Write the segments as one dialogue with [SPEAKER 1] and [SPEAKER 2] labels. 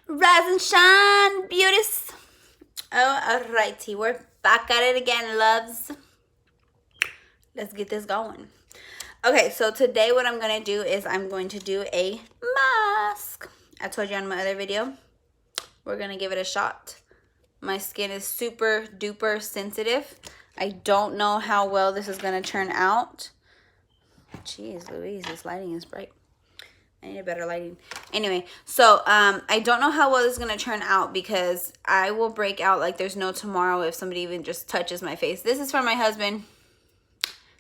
[SPEAKER 1] Rise and shine, beauties. Alrighty, we're back at it again, loves. Let's get this going. Okay, so today what I'm going to do is I'm going to do a mask. I told you on my other video, we're going to give it a shot. My skin is super duper sensitive. I don't know how well this is going to turn out. Jeez Louise, this lighting is bright. I need a better lighting. Anyway, so I don't know how well this is going to turn out because I will break out like there's no tomorrow if somebody even just touches my face. This is from my husband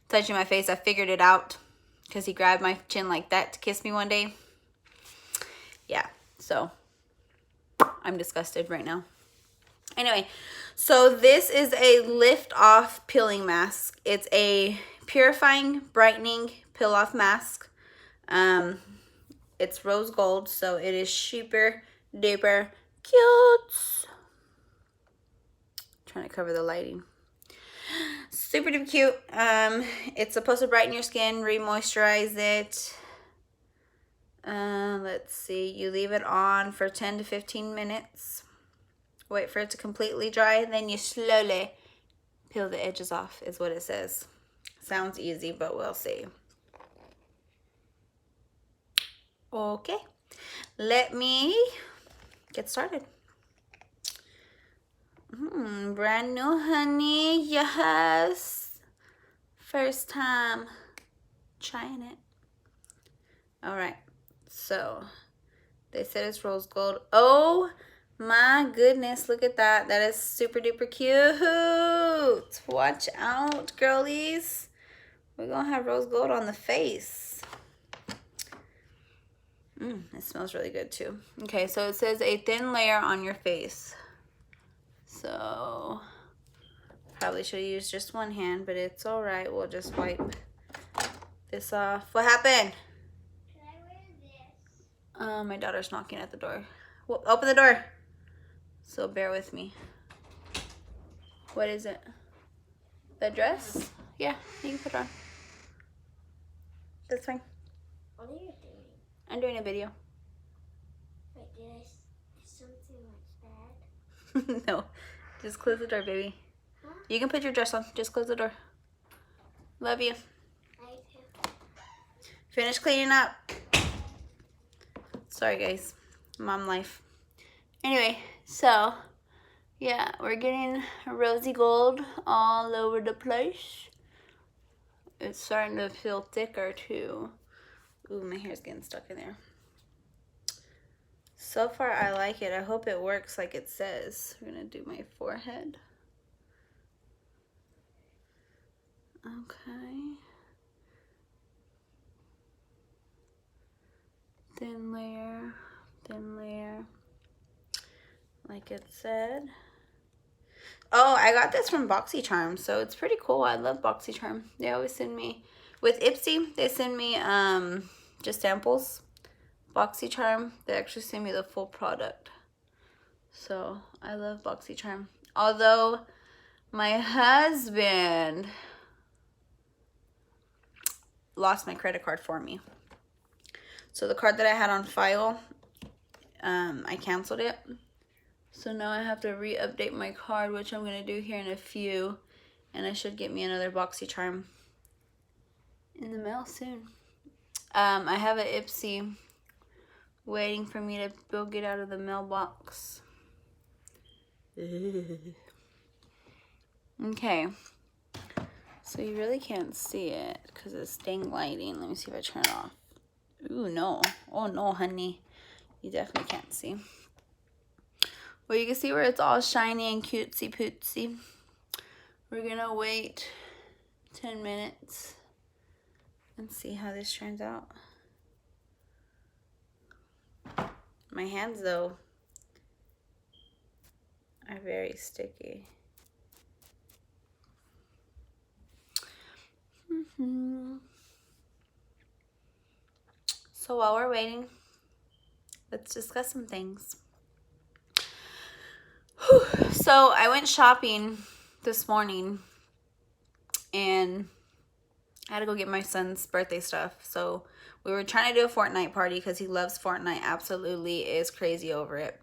[SPEAKER 1] touching my face. I figured it out because he grabbed my chin like that to kiss me one day. Yeah, so I'm disgusted right now. Anyway, so this is a lift off peeling mask. It's a purifying, brightening peel off mask. It's rose gold, so it is super duper cute. Trying to cover the lighting. Super duper cute. It's supposed to brighten your skin, re-moisturize it. Let's see. You leave it on for 10 to 15 minutes. Wait for it to completely dry. Then you slowly peel the edges off, is what it says. Sounds easy, but we'll see. Okay, let me get started. Brand new, honey. Yes. First time trying it. All right, so they said it's rose gold. Oh my goodness, look at that. That is super duper cute. Watch out, girlies. We're gonna have rose gold on the face. It smells really good too. Okay, so it says a thin layer on your face. So probably should have used just one hand, but it's all right. We'll just wipe this off. What happened?
[SPEAKER 2] Can I wear this?
[SPEAKER 1] My daughter's knocking at the door. Well, open the door. So bear with me. What is it? The dress? Yeah, you can put it on. That's fine.
[SPEAKER 2] What are you doing?
[SPEAKER 1] I'm doing a video.
[SPEAKER 2] Wait, did I something like bad?
[SPEAKER 1] No, just close the door, baby.
[SPEAKER 2] Huh?
[SPEAKER 1] You can put your dress on. Just close the door. Love you.
[SPEAKER 2] I do.
[SPEAKER 1] Finish cleaning up. Sorry, guys. Mom life. Anyway, so, yeah, we're getting rosy gold all over the place. It's starting to feel thicker, too. Ooh, my hair's getting stuck in there. So far, I like it. I hope it works like it says. We're going to do my forehead. Okay. Thin layer, like it said. Oh, I got this from BoxyCharm, so it's pretty cool. I love BoxyCharm. They always send me, with Ipsy, they send me just samples. BoxyCharm, they actually send me the full product. So I love BoxyCharm. Although my husband lost my credit card for me. So the card that I had on file, I canceled it. So now I have to re-update my card, which I'm going to do here in a few. And I should get me another BoxyCharm in the mail soon. I have an Ipsy waiting for me to go get out of the mailbox. Okay. So you really can't see it because it's dang lighting. Let me see if I turn it off. Ooh, no. Oh, no, honey. You definitely can't see. Well, you can see where it's all shiny and cutesy pootsy. We're going to wait 10 minutes and see how this turns out. My hands, though, are very sticky. So while we're waiting, let's discuss some things. So I went shopping this morning and I had to go get my son's birthday stuff. So we were trying to do a Fortnite party because he loves Fortnite. Absolutely is crazy over it.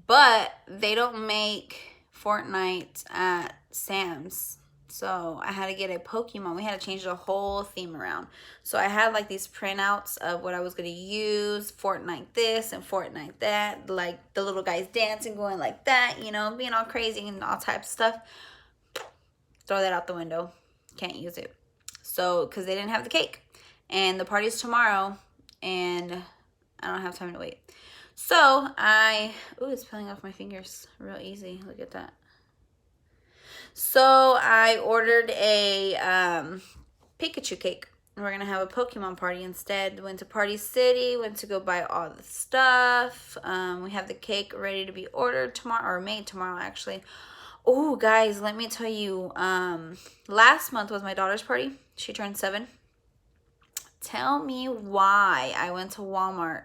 [SPEAKER 1] But they don't make Fortnite at Sam's. So I had to get a Pokemon. We had to change the whole theme around. So I had like these printouts of what I was going to use. Fortnite this and Fortnite that. Like the little guys dancing, going like that. You know, being all crazy and all types of stuff. Throw that out the window. Can't use it. So, because they didn't have the cake. And the party's tomorrow. And I don't have time to wait. So ooh, it's peeling off my fingers real easy. Look at that. So I ordered a Pikachu cake. We're going to have a Pokemon party instead. Went to Party City. Went to go buy all the stuff. We have the cake ready to be ordered tomorrow. Or made tomorrow, actually. Oh, guys, let me tell you. Last month was my daughter's party. She turned 7. Tell me why I went to Walmart.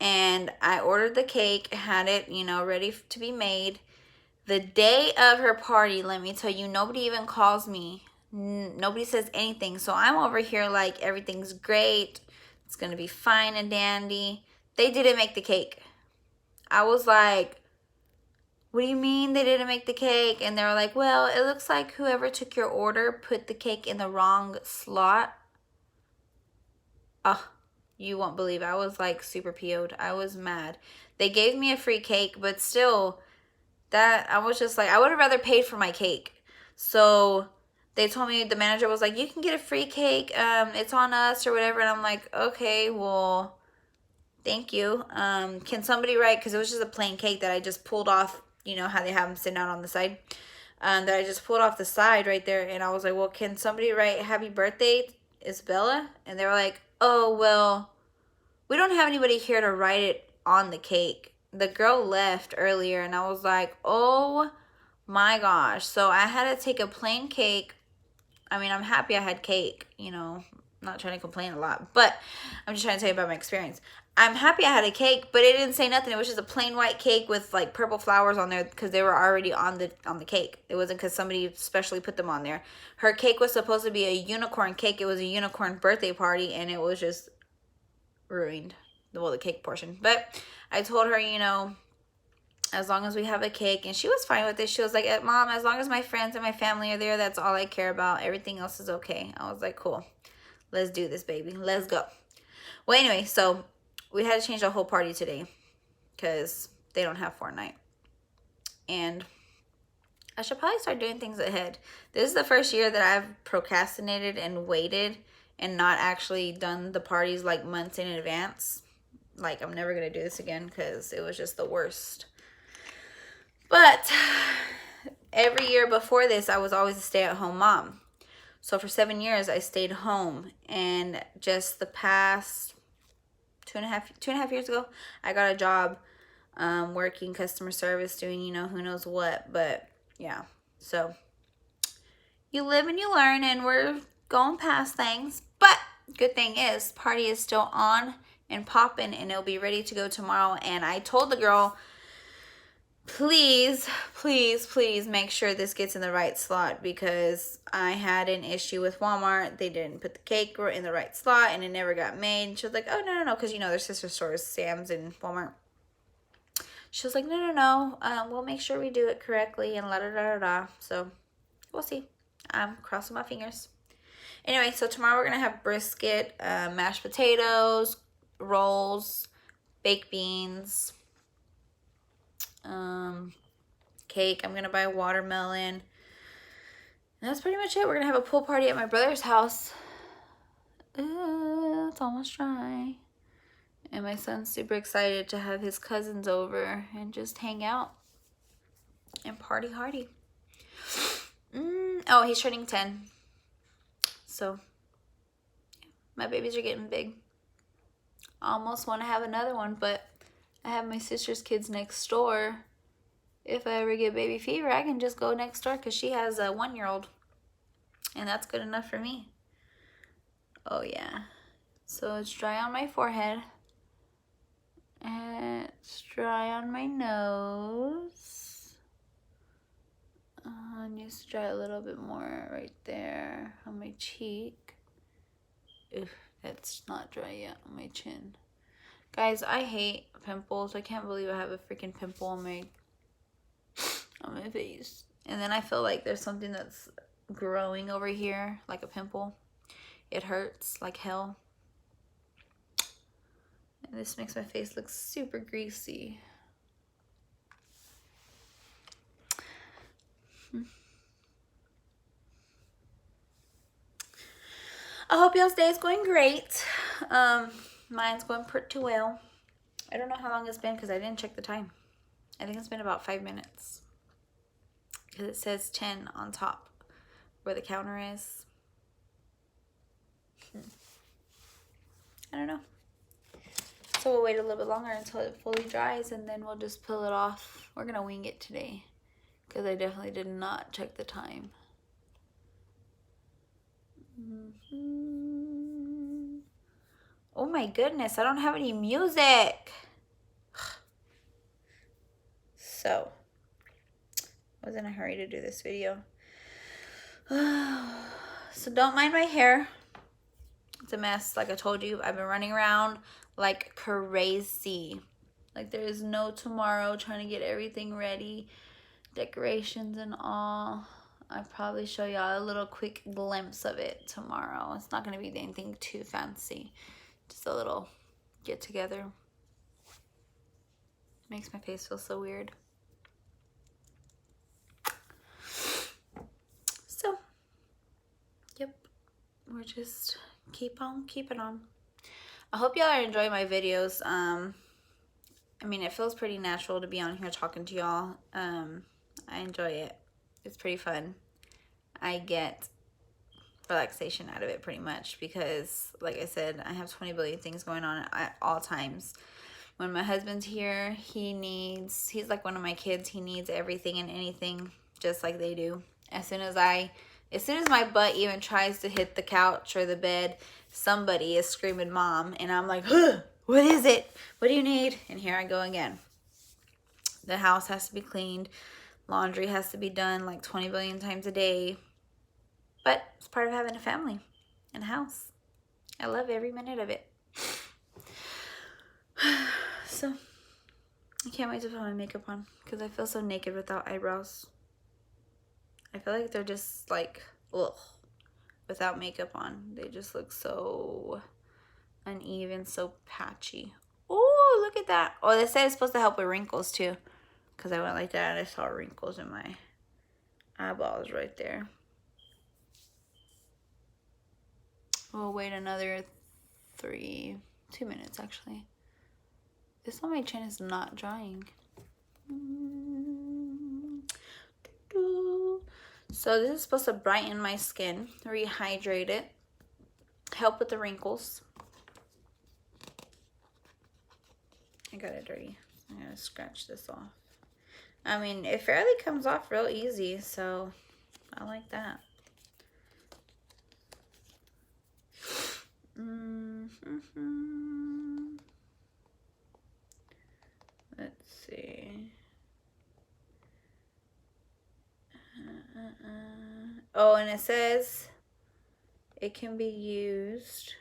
[SPEAKER 1] And I ordered the cake, had it, you know, ready to be made. The day of her party, let me tell you, nobody even calls me. Nobody says anything. So I'm over here like everything's great. It's going to be fine and dandy. They didn't make the cake. I was like, what do you mean they didn't make the cake? And they were like, well, it looks like whoever took your order put the cake in the wrong slot. Oh, you won't believe I was like super PO'd. I was mad. They gave me a free cake, but still, that I was just like, I would have rather paid for my cake. So they told me, the manager was like, you can get a free cake. It's on us or whatever. And I'm like, okay, well, thank you. Can somebody write, because it was just a plain cake that I just pulled off, you know how they have them sitting out on the side. That I just pulled off the side right there. And I was like, well, can somebody write happy birthday, Isabella? And they were like, oh, well, we don't have anybody here to write it on the cake. The girl left earlier and I was like, oh my gosh. So I had to take a plain cake. I mean, I'm happy I had cake, you know, I'm not trying to complain a lot, but I'm just trying to tell you about my experience. I'm happy I had a cake, but it didn't say nothing. It was just a plain white cake with like purple flowers on there because they were already on the cake. It wasn't because somebody specially put them on there. Her cake was supposed to be a unicorn cake. It was a unicorn birthday party, and it was just ruined. Well, the cake portion. But I told her, you know, as long as we have a cake, and she was fine with it. She was like, Mom, as long as my friends and my family are there, that's all I care about. Everything else is okay. I was like, cool. Let's do this, baby. Let's go. Well, anyway, so we had to change the whole party today because they don't have Fortnite. And I should probably start doing things ahead. This is the first year that I've procrastinated and waited and not actually done the parties like months in advance. Like, I'm never going to do this again because it was just the worst. But every year before this, I was always a stay-at-home mom. So for 7 years, I stayed home. And just the past two and a half years ago, I got a job working customer service, doing, you know, who knows what. But yeah, so you live and you learn, and we're going past things. But good thing is, party is still on and popping, and it'll be ready to go tomorrow. And I told the girl, please, please, please make sure this gets in the right slot, because I had an issue with Walmart. They didn't put the cake in the right slot and it never got made. And she was like, oh, no, because, you know, their sister stores, Sam's and Walmart. She was like, no, we'll make sure we do it correctly and la-da-da-da-da. So we'll see. I'm crossing my fingers. Anyway, so tomorrow we're going to have brisket, mashed potatoes, rolls, baked beans, cake. I'm gonna buy watermelon. And that's pretty much it. We're gonna have a pool party at my brother's house. It's almost dry. And my son's super excited to have his cousins over and just hang out and party hardy. Oh, he's turning 10. So my babies are getting big. I almost want to have another one, but I have my sister's kids next door. If I ever get baby fever, I can just go next door because she has a 1-year-old. And that's good enough for me. Oh, yeah. So it's dry on my forehead. And it's dry on my nose. needs to dry a little bit more right there on my cheek. Oof, that's not dry yet on my chin. Guys, I hate pimples. I can't believe I have a freaking pimple on my face. And then I feel like there's something that's growing over here, like a pimple. It hurts like hell. And this makes my face look super greasy. I hope y'all's day is going great. Mine's going pretty well. I don't know how long it's been because I didn't check the time. I think it's been about 5 minutes. Because it says 10 on top where the counter is. I don't know. So we'll wait a little bit longer until it fully dries and then we'll just peel it off. We're going to wing it today because I definitely did not check the time. Oh my goodness, I don't have any music. So, I was in a hurry to do this video. So don't mind my hair. It's a mess, like I told you. I've been running around like crazy. Like there is no tomorrow, trying to get everything ready. Decorations and all. I'll probably show y'all a little quick glimpse of it tomorrow. It's not going to be anything too fancy. Just a little get together. Makes my face feel so weird. So, yep. We're just keep on keeping on. I hope y'all are enjoying my videos. I mean, it feels pretty natural to be on here talking to y'all. I enjoy it. It's pretty fun. I get relaxation out of it pretty much because, like I said, I have 20 billion things going on at all times. When my husband's here, he's like one of my kids. He needs everything and anything just like they do. As soon as my butt even tries to hit the couch or the bed, somebody is screaming mom, and I'm like, huh, what is it? What do you need? And here I go again. The house has to be cleaned. Laundry has to be done like 20 billion times a day. But it's part of having a family and a house. I love every minute of it. So, I can't wait to put my makeup on because I feel so naked without eyebrows. I feel like they're just like, ugh, without makeup on. They just look so uneven, so patchy. Oh, look at that. Oh, they said it's supposed to help with wrinkles too. Because I went like that and I saw wrinkles in my eyeballs right there. We'll wait another 2 minutes actually. This on my chin is not drying. So this is supposed to brighten my skin, rehydrate it, help with the wrinkles. I got it dirty. I'm gonna scratch this off. I mean, it fairly comes off real easy, so I like that. Let's see. Oh, and it says it can be used,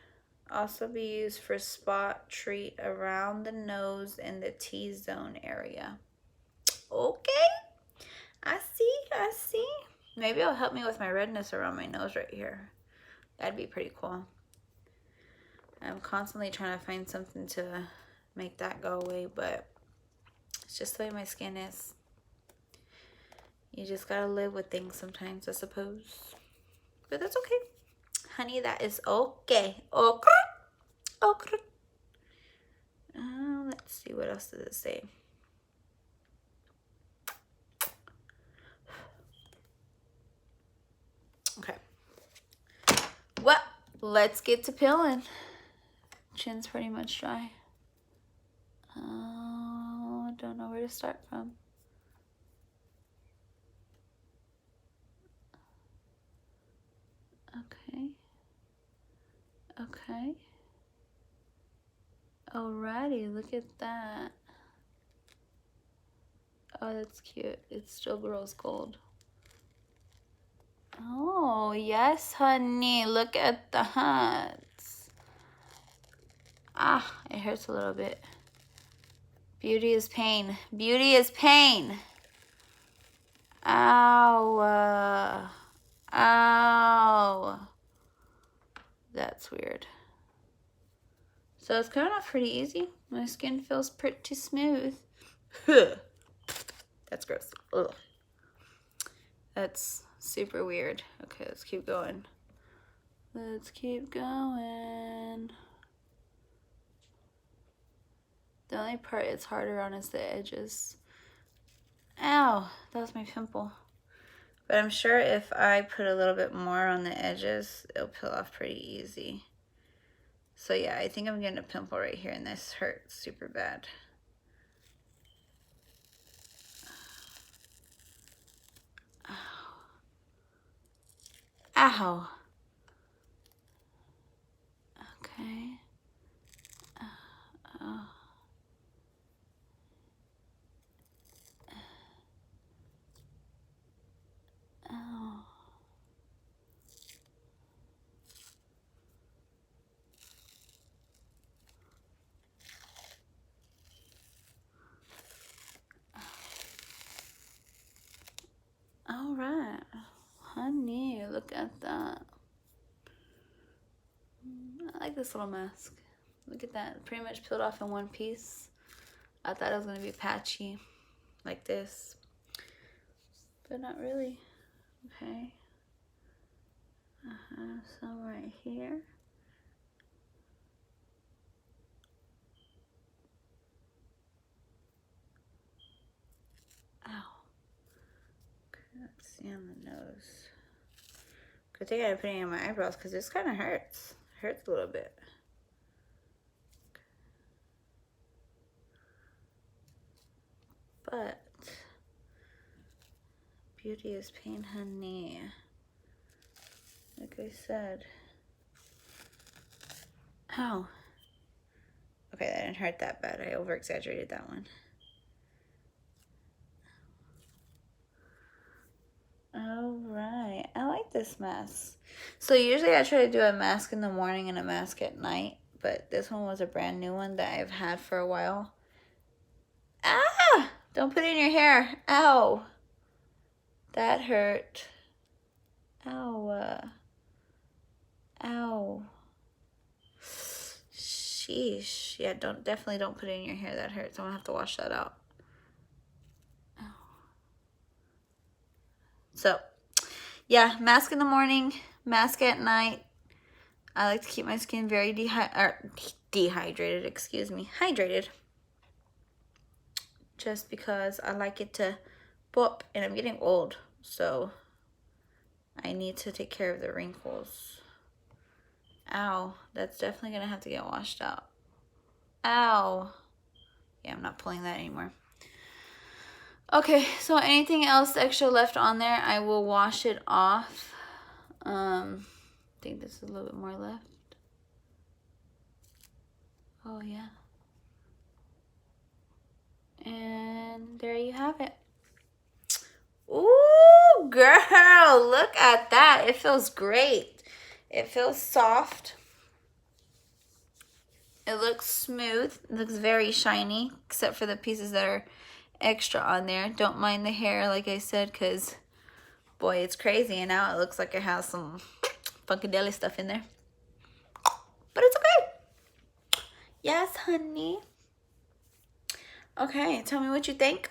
[SPEAKER 1] also be used for spot treat around the nose and the T-zone area. Okay, I see. Maybe it'll help me with my redness around my nose right here. That'd be pretty cool. I'm constantly trying to find something to make that go away, but it's just the way my skin is. You just gotta live with things sometimes, I suppose. But that's okay. Honey, that is okay. Okay. Okay. Let's see, what else does it say? Okay. Well, let's get to peeling. Chin's pretty much dry. Don't know where to start from. Okay. Alrighty, look at that. Oh, that's cute. It still grows gold. Oh, yes, honey. Look at the hats. Ah, it hurts a little bit. Beauty is pain. Beauty is pain. Ow. Ow. That's weird. So it's coming off pretty easy. My skin feels pretty smooth. That's gross. Ugh. That's super weird. Okay, let's keep going. Let's keep going. The only part it's harder on is the edges. Ow, that was my pimple. But I'm sure if I put a little bit more on the edges, it'll peel off pretty easy. So yeah, I think I'm getting a pimple right here, and this hurts super bad. Ow. Ow. Okay. Oh. Oh. All right, honey, look at that. I like this little mask. Look at that, pretty much peeled off in one piece. I thought it was gonna be patchy like this, but not really. Okay. Some right here. Ow. Okay, let's see on the nose. Good thing I didn't put it in my eyebrows because this kind of hurts. Hurts a little bit. But beauty is pain, honey. Like I said. Ow. Okay, that didn't hurt that bad. I over-exaggerated that one. All right. I like this mask. So usually I try to do a mask in the morning and a mask at night. But this one was a brand new one that I've had for a while. Ah! Don't put it in your hair. Ow. That hurt. Ow. Ow. Sheesh. Yeah, definitely don't put it in your hair. That hurts. I'm gonna have to wash that out. Ow. So, yeah, mask in the morning, mask at night. I like to keep my skin very dehydrated, excuse me, hydrated. Just because I like it to pop, and I'm getting old, so I need to take care of the wrinkles. Ow, that's definitely gonna have to get washed out. Ow. Yeah, I'm not pulling that anymore. Okay, so anything else extra left on there, I will wash it off. I think this is a little bit more left. Oh, yeah. And there you have it. Ooh, girl, look at that. It feels great. It feels soft. It looks smooth. It looks very shiny, except for the pieces that are extra on there. Don't mind the hair, like I said, because, boy, it's crazy. And now it looks like it has some funkadelic stuff in there. But it's okay. Yes, honey. Okay, tell me what you think.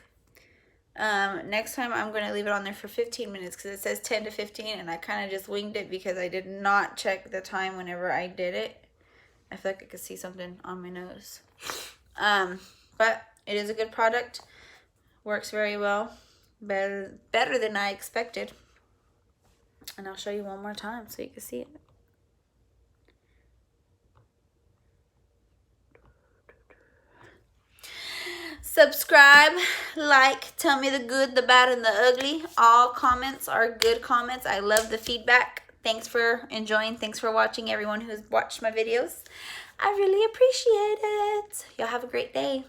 [SPEAKER 1] Next time I'm going to leave it on there for 15 minutes because it says 10 to 15, and I kind of just winged it because I did not check the time whenever I did it. I feel like I could see something on my nose. But it is a good product. Works very well. Better than I expected. And I'll show you one more time so you can see it. Subscribe, like, tell me the good, the bad, and the ugly. All comments are good comments. I love the feedback. Thanks for enjoying. Thanks for watching, everyone who's watched my videos. I really appreciate it. Y'all have a great day.